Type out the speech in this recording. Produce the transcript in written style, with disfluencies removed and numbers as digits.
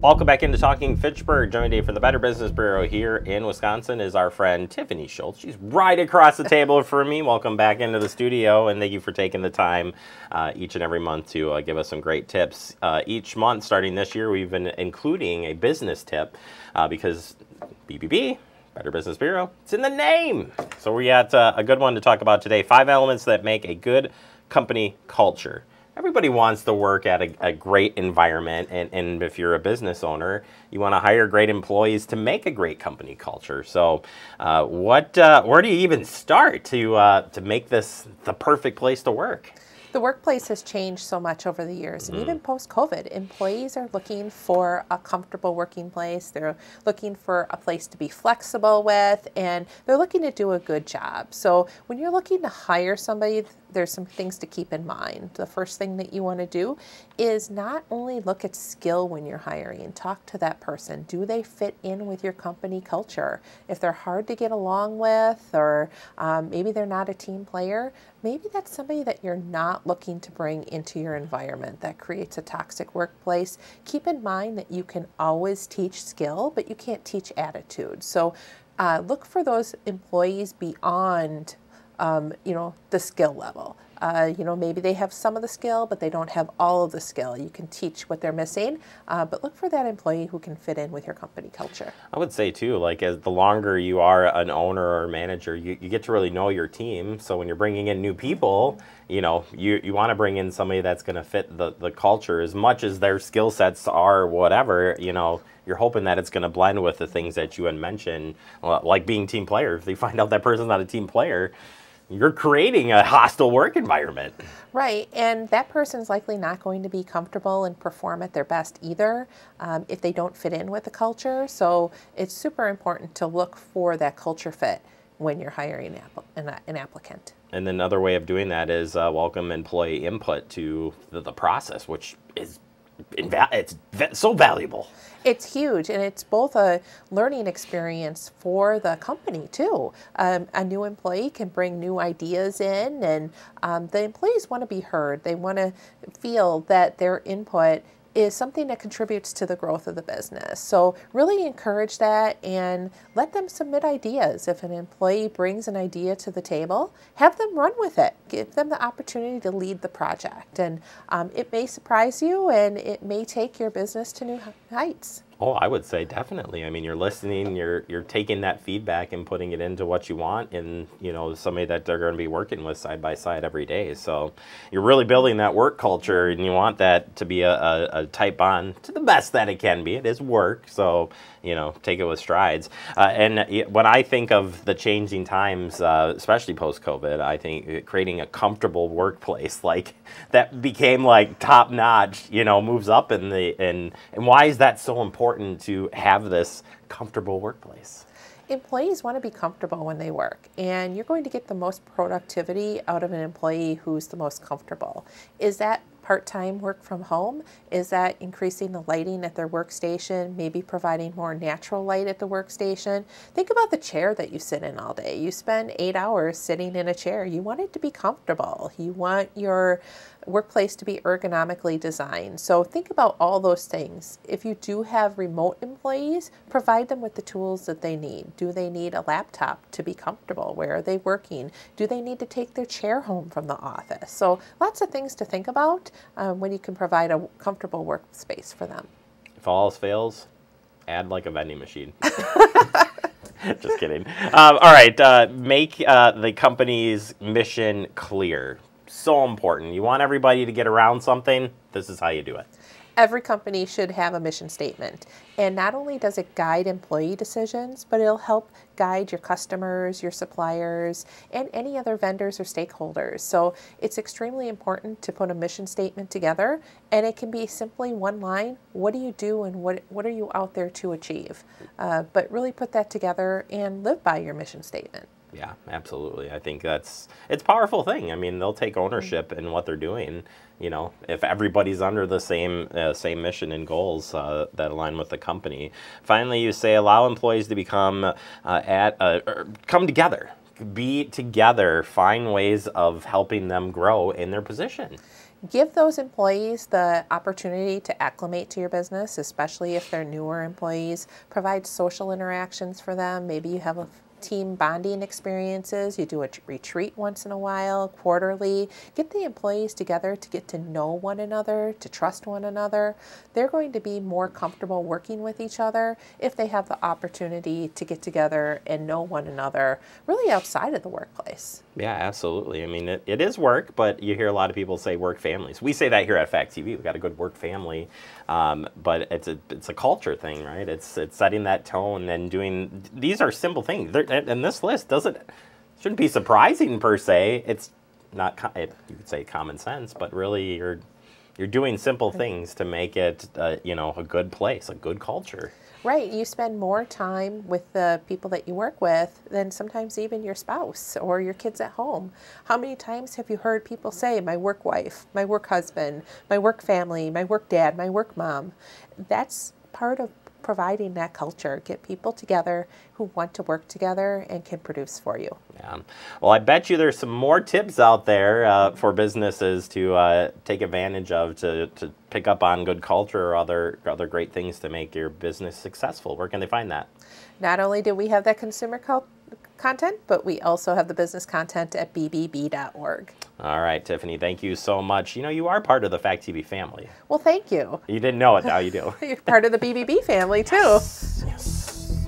Welcome back into Talking Fitchburg. Joining me for the Better Business Bureau here in Wisconsin is our friend Tiffany Schultz. She's right across the table from me. Welcome back into the studio, and thank you for taking the time each and every month to give us some great tips. Each month, starting this year, we've been including a business tip because BBB, Better Business Bureau, it's in the name. So we got a good one to talk about today. 5 elements that make a good company culture. Everybody wants to work at a great environment, and if you're a business owner, you want to hire great employees to make a great company culture. So where do you even start to make this the perfect place to work? The workplace has changed so much over the years, and even post-COVID, employees are looking for a comfortable working place. They're looking for a place to be flexible with, and they're looking to do a good job. So when you're looking to hire somebody, there's some things to keep in mind. The first thing that you want to do is not only look at skill when you're hiring, talk to that person. Do they fit in with your company culture? If they're hard to get along with, or maybe they're not a team player, maybe that's somebody that you're not looking to bring into your environment. That creates a toxic workplace. Keep in mind that you can always teach skill, but you can't teach attitude. So look for those employees beyond the skill level. Maybe they have some of the skill, but they don't have all of the skill. You can teach what they're missing, but look for that employee who can fit in with your company culture. I would say too, like as the longer you are an owner or manager, you get to really know your team. So when you're bringing in new people, you want to bring in somebody that's going to fit the culture as much as their skill sets are whatever, you're hoping that it's going to blend with the things that you had mentioned, like being team players. If you find out that person's not a team player, you're creating a hostile work environment. Right, and that person's likely not going to be comfortable and perform at their best either if they don't fit in with the culture. So it's super important to look for that culture fit when you're hiring an applicant. And then another way of doing that is welcome employee input to the process, which is it's so valuable. It's huge, and it's both a learning experience for the company too. A new employee can bring new ideas in, and the employees want to be heard. They want to feel that their input is something that contributes to the growth of the business. So really encourage that and let them submit ideas. If an employee brings an idea to the table, have them run with it. Give them the opportunity to lead the project. And it may surprise you, and it may take your business to new heights. Oh, I would say definitely. I mean, you're listening, you're taking that feedback and putting it into what you want, and somebody that they're going to be working with side by side every day. So you're really building that work culture, and you want that to be a tight bond to the best that it can be. It is work, so take it with strides. And when I think of the changing times, especially post-COVID, I think creating a comfortable workplace like that became like top notch. Moves up and why is that so important to have this comfortable workplace? Employees want to be comfortable when they work, and you're going to get the most productivity out of an employee who's the most comfortable. Is that part-time work from home? Is that increasing the lighting at their workstation, maybe providing more natural light at the workstation? Think about the chair that you sit in all day. You spend 8 hours sitting in a chair. You want it to be comfortable. You want your workplace to be ergonomically designed. So think about all those things. If you do have remote employees, provide them with the tools that they need. Do they need a laptop to be comfortable? Where are they working? Do they need to take their chair home from the office? So lots of things to think about when you can provide a comfortable workspace for them. If all else fails, add like a vending machine. Just kidding. All right, make the company's mission clear. So important. You want everybody to get around something, this is how you do it. Every company should have a mission statement. And not only does it guide employee decisions, but it'll help guide your customers, your suppliers, and any other vendors or stakeholders. So it's extremely important to put a mission statement together, and it can be simply one line. What do you do, and what are you out there to achieve? But really put that together and live by your mission statement. Yeah, absolutely. I think it's a powerful thing. I mean, they'll take ownership in what they're doing. If everybody's under the same mission and goals that align with the company. Finally, you say allow employees to come together, be together, find ways of helping them grow in their position. Give those employees the opportunity to acclimate to your business, especially if they're newer employees. Provide social interactions for them. Maybe you have a team bonding experiences. You do a retreat once in a while, quarterly. Get the employees together to get to know one another, to trust one another. They're going to be more comfortable working with each other if they have the opportunity to get together and know one another really outside of the workplace. Yeah, absolutely. I mean, it is work, but you hear a lot of people say work families. We say that here at Fact TV. We've got a good work family, but it's a culture thing, right? It's setting that tone and doing. These are simple things, and this list shouldn't be surprising per se. It's not. You could say common sense, but really you're doing simple things to make it a good place, a good culture. Right. You spend more time with the people that you work with than sometimes even your spouse or your kids at home. How many times have you heard people say, my work wife, my work husband, my work family, my work dad, my work mom? That's part of providing that culture. Get people together who want to work together and can produce for you. Yeah. Well, I bet you there's some more tips out there for businesses to take advantage of to pick up on good culture or other great things to make your business successful. Where can they find that? Not only do we have that consumer content, but we also have the business content at bbb.org. All right, Tiffany, thank you so much. You are part of the Fact TV family. Well, thank you. You didn't know it, now you do. You're part of the BBB family, too. Yes.